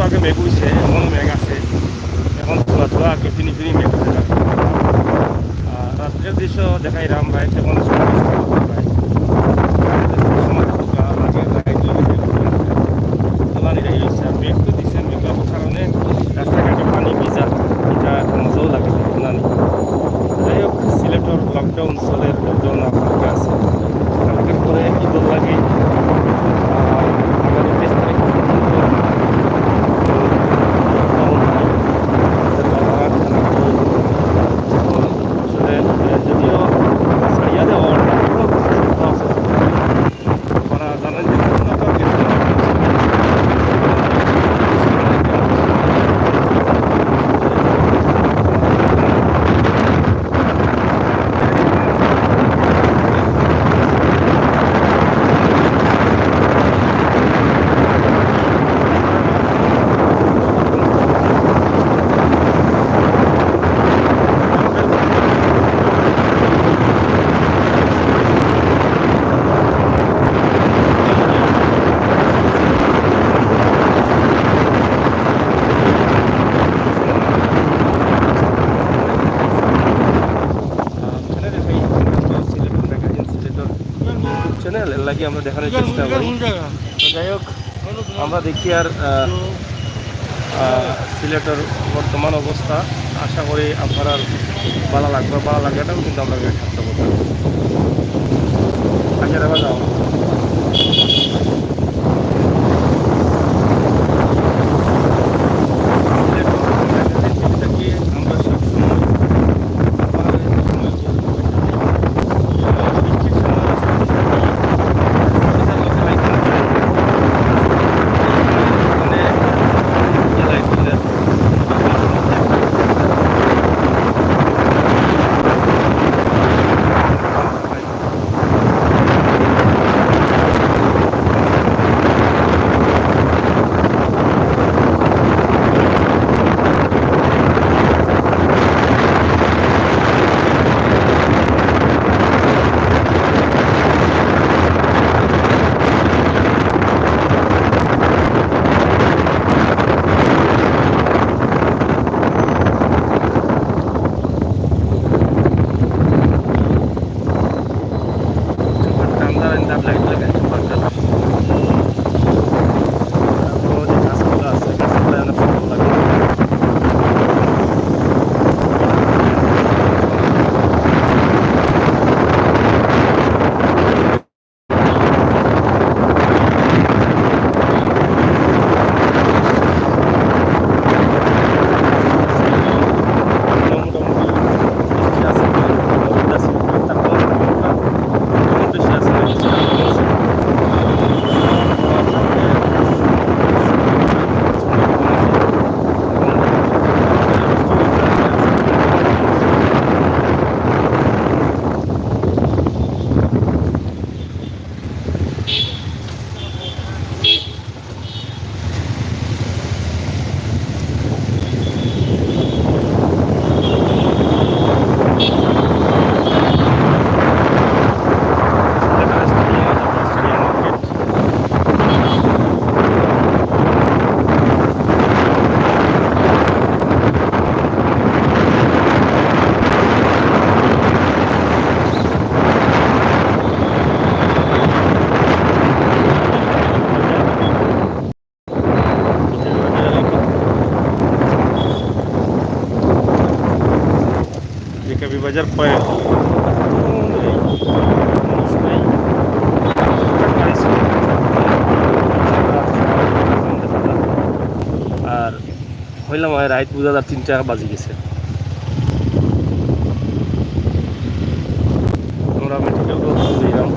আগে মেঘ হয়েছে, এখনো মেঘ আছে, এখন ধোয়া ধোয়া আগে ফিনি ফিনি মেঘ হয়ে যাবে। রাত্রের দৃশ্য দেখাইলাম, রাইট এখন মেঘ তো দিচ্ছে, মেঘের কারণে রাস্তাঘাটে পানি ভিজা, এটা মজাও লাগে না। যাই হোক, সিলেটের লকডাউন চলে, লকডাউন আপনার আছে কালকের পরে ঈদুল লাগে আগামী 23 তারিখ পর্যন্ত লকডাউন হয়। আসলে যদিও ছাড়িয়া দেওয়া আপনারা জানেন যে করোনাটা গেছে চ্যানেল, এর লাগে আমরা দেখানোর চেষ্টা করি। তো যাই হোক, আমরা দেখি আর সিলেটের বর্তমান অবস্থা। আশা করি আপনার ভালো লাগবে, ভালো লাগাটাও কিন্তু আমরা চেষ্টা করতে আগে দেওয়া যাও। বাজার পয়েন্ট আর হইলাম রাইত বুঝা 3টা বাজে গেছে। আমরা মেডিকেল দিলাম।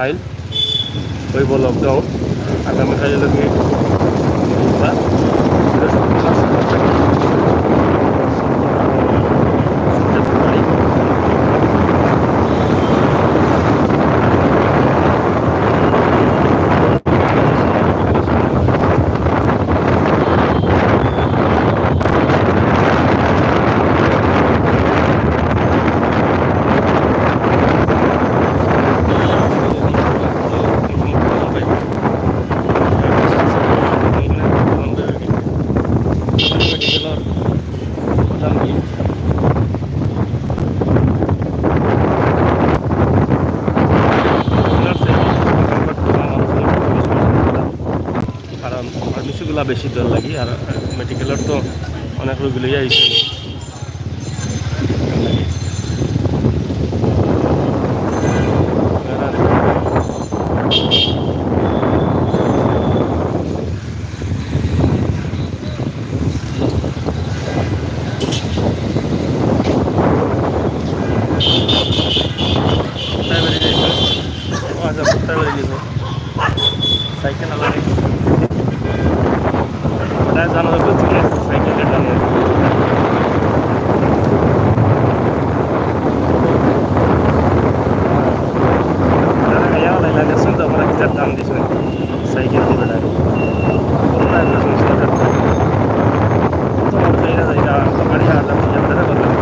ফাইল হইব লকডাউন আগামীকাল লগে বুধবার বৃহস্পতিবার শুক্রবার থাকে ফেব্রুয়ারি কারণ ফার্মেসিগুলা বেশি দর লাগি আর মেডিকেলের তো অনেক রোগী লইয়া আইছে সাইকেল আলাদা জানা যাবে সাইকেলের টানে দেখছেন তো আমরা কিটার দাম দিয়েছি সাইকেল দিবে না গাড়ি হাজার কথা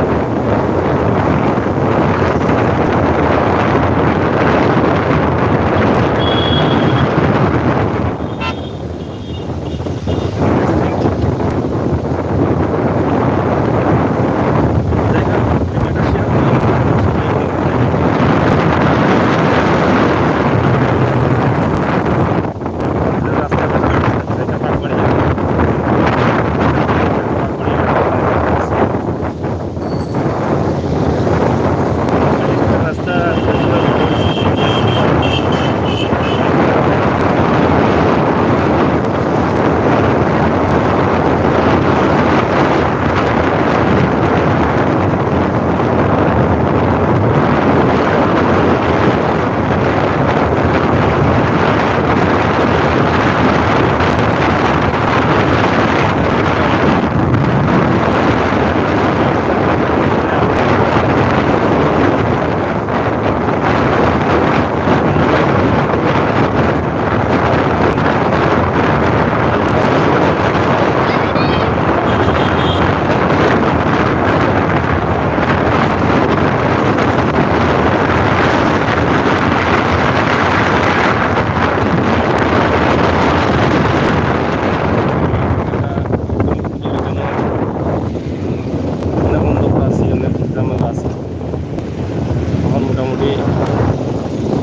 মোটামুটি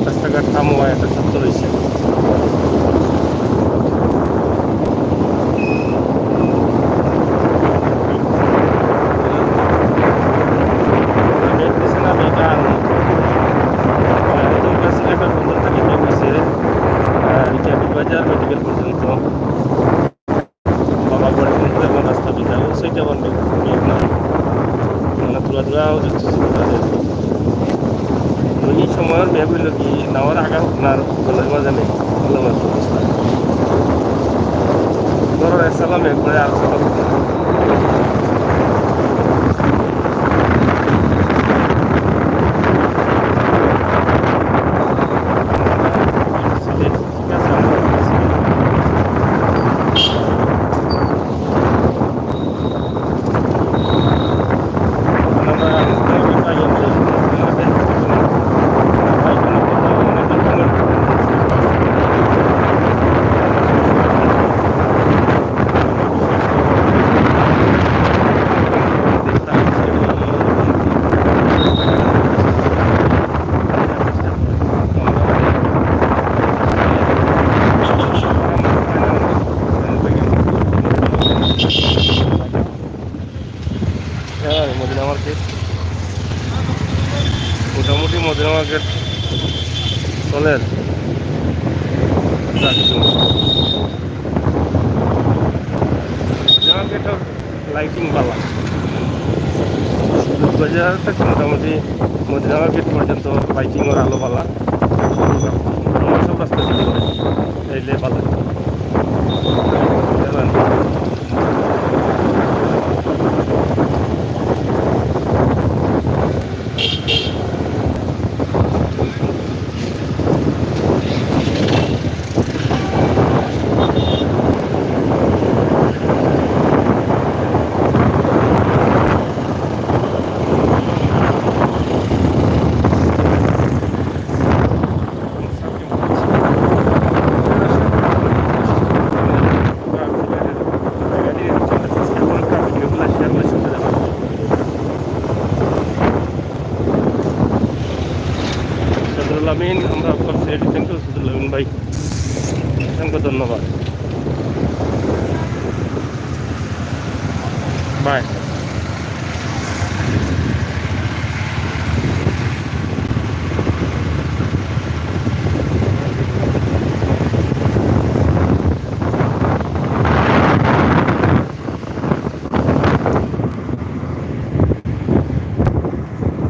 রাস্তাঘাট থামোয়া একটা ছাত্র রয়েছে বাজার মেডিকেল পর্যন্ত বাবা বড় কিন্তু এখন রাস্তা বিকাল সেইটা বন্ধ না মানে দূরা যাচ্ছে এই সময়ের মেয়ে হইল কি নাওয়ার আগা আপনার গলের মাঝে নেই ভালো অবস্থা ধরো সালাম একবারে আর সালাম মদিনা মার্কেট মোটামুটি মদিনা মার্কেট চলের মদিনা মার্কেটের লাইটিং পালা বাজার থেকে মোটামুটি মদিনা মার্কেট পর্যন্ত লাইটিংয়ের আলো পালা দিলে ভালো বুঝলেন? আমিন, আমরা আপনার সিলেটি থ্যাংক ইউ সদরুল আমিন ভাই, অসংখ্য ধন্যবাদ। বাই।